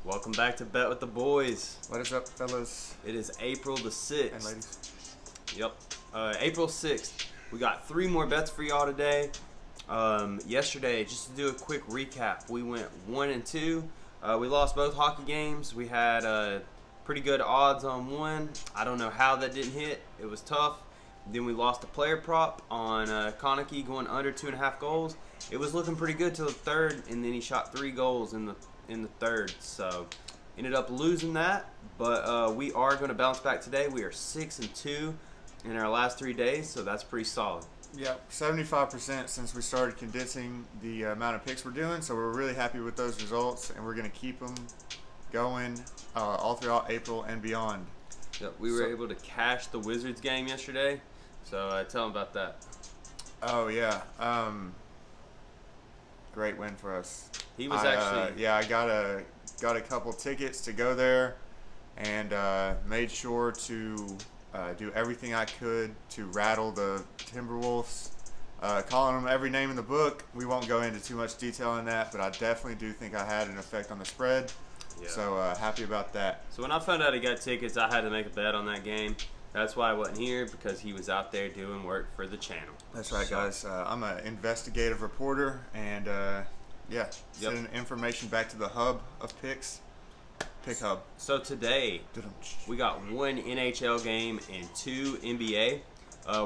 Welcome back to Bet with the Boys. What is up, fellas It is April the 6th. and ladies? Yep. April 6th. We got 3 more bets for y'all today. Yesterday, just to do a quick recap, we went 1 and 2. We lost both hockey games. We had pretty good odds on one. I don't know how that didn't hit. It was tough. Then we lost a player prop on Konecki going under 2.5 goals. It was looking pretty good till the third, and then he shot 3 goals in the third. So ended up losing that, but we are going to bounce back today. We are 6 and 2 in our last 3 days, so that's pretty solid. Yeah, 75% since we started condensing the amount of picks we're doing. So we're really happy with those results, and we're going to keep them going all throughout April and beyond. Yep, we were able to cash the Wizards game yesterday, so tell them about that. Oh yeah, great win for us. He was actually I got a couple tickets to go there, and made sure to do everything I could to rattle the Timberwolves, calling them every name in the book. We won't go into too much detail on that, but I definitely do think I had an effect on the spread. Yeah. So happy about that. So when I found out he got tickets, I had to make a bet on that game. That's why I wasn't here, because he was out there doing work for the channel. That's right, So- guys. I'm an investigative reporter, and sending information back to the hub of picks. Pick hub. So today, we got 1 NHL game and 2 NBA.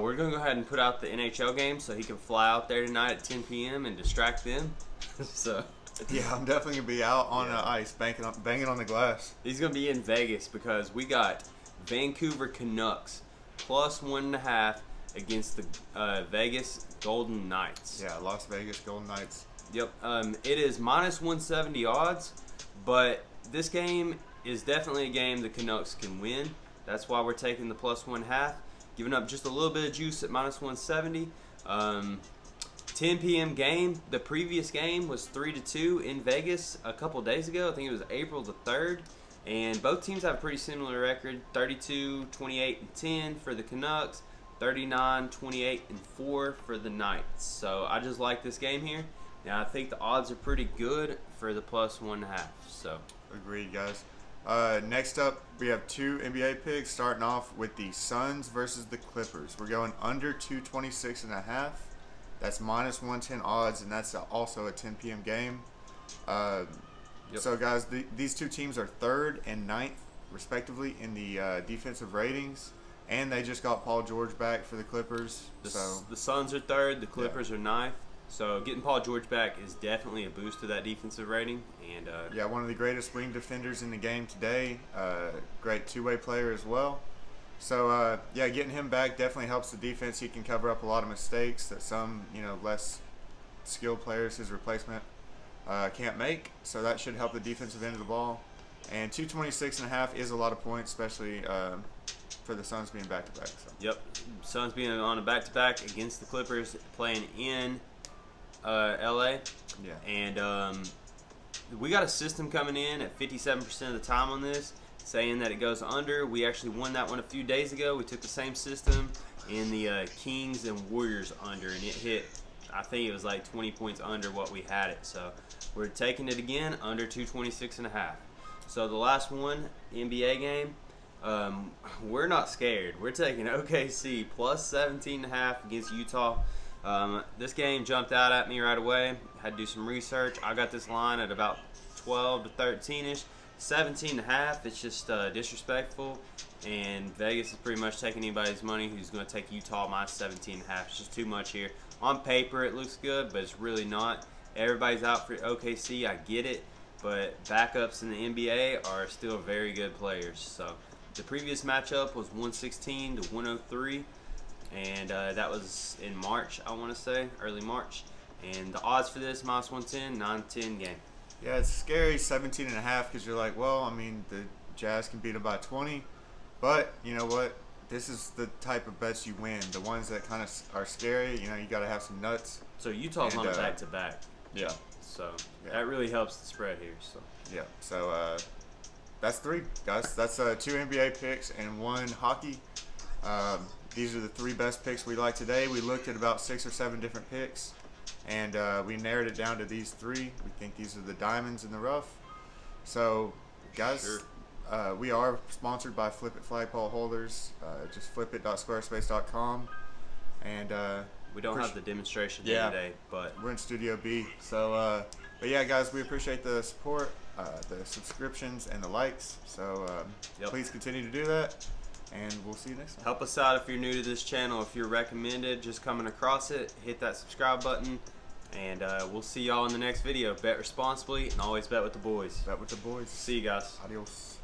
We're going to go ahead and put out the NHL game so he can fly out there tonight at 10 p.m. and distract them. So Yeah, I'm definitely gonna be out on the ice, banging on the glass. he's going to be in Vegas because we got Vancouver Canucks plus 1.5 against the Vegas Golden Knights. Yeah, Las Vegas Golden Knights. Yep. It is minus 170 odds, but this game is definitely a game the Canucks can win. That's why we're taking the plus 1.5, giving up just a little bit of juice at minus 170. 10 p.m. game. The previous game was 3-2 in Vegas a couple days ago. I think it was April the 3rd. And both teams have a pretty similar record, 32, 28, and 10 for the Canucks, 39, 28, and 4 for the Knights. So I just like this game here. Now I think the odds are pretty good for the plus 1.5. So Agreed, guys. Next up, we have 2 NBA picks, starting off with the Suns versus the Clippers. We're going under 226.5. That's minus 110 odds, and that's also a 10 p.m. game. Yep. So, guys, these two teams are 3rd and 9th, respectively, in the defensive ratings, and they just got Paul George back for the Clippers. the So Suns are 3rd, the Clippers are 9th. So getting Paul George back is definitely a boost to that defensive rating. And yeah, one of the greatest wing defenders in the game today. Great two-way player as well. So yeah, getting him back definitely helps the defense. He can cover up a lot of mistakes that some less skilled players, his replacement, can't make. So that should help the defensive end of the ball. And 226.5 is a lot of points, especially for the Suns being back-to-back. So. Yep, Suns being on a back-to-back against the Clippers, playing in LA. Yeah. And we got a system coming in at 57% of the time on this, saying that it goes under. We actually won that one a few days ago. We took the same system in the Kings and Warriors under, and it hit, I think it was like 20 points under what we had it. So we're taking it again under 226.5. So the last one, NBA game, we're not scared. We're taking OKC plus 17.5 against Utah. This game jumped out at me right away. Had to do some research. I got this line at about 12 to 13-ish. 17.5, it's just disrespectful. And Vegas is pretty much taking anybody's money who's going to take Utah minus 17.5. It's just too much here. On paper, it looks good, but it's really not. Everybody's out for OKC. I get it. But backups in the NBA are still very good players. So the previous matchup was 116 to 103. And that was in March, I want to say, early March. And the odds for this, minus 110, 9-10 game. Yeah, it's scary, 17.5, because you're like, well, I mean, the Jazz can beat them by 20. But you know what? This is the type of bets you win. The ones that kind of are scary, you got to have some nuts. So Utah's on a back-to-back. Yeah. So that really helps the spread here. So Yeah. So that's 3, guys. That's 2 NBA picks and 1 hockey. These are the 3 best picks we like today. We looked at about 6 or 7 different picks, and we narrowed it down to these 3. We think these are the diamonds in the rough. So guys, Sure. we are sponsored by Flip It flagpole holders. Just flipit.squarespace.com. And We don't have the demonstration Yeah. today, but we're in Studio B. So, but yeah, guys, we appreciate the support, the subscriptions, and the likes. So Yep. please continue to do that, and we'll see you next time. help us out if you're new to this channel. If you're recommended, just coming across it, hit that subscribe button, and we'll see y'all in the next video. Bet responsibly and always bet with the boys. Bet with the boys. See you guys. Adios.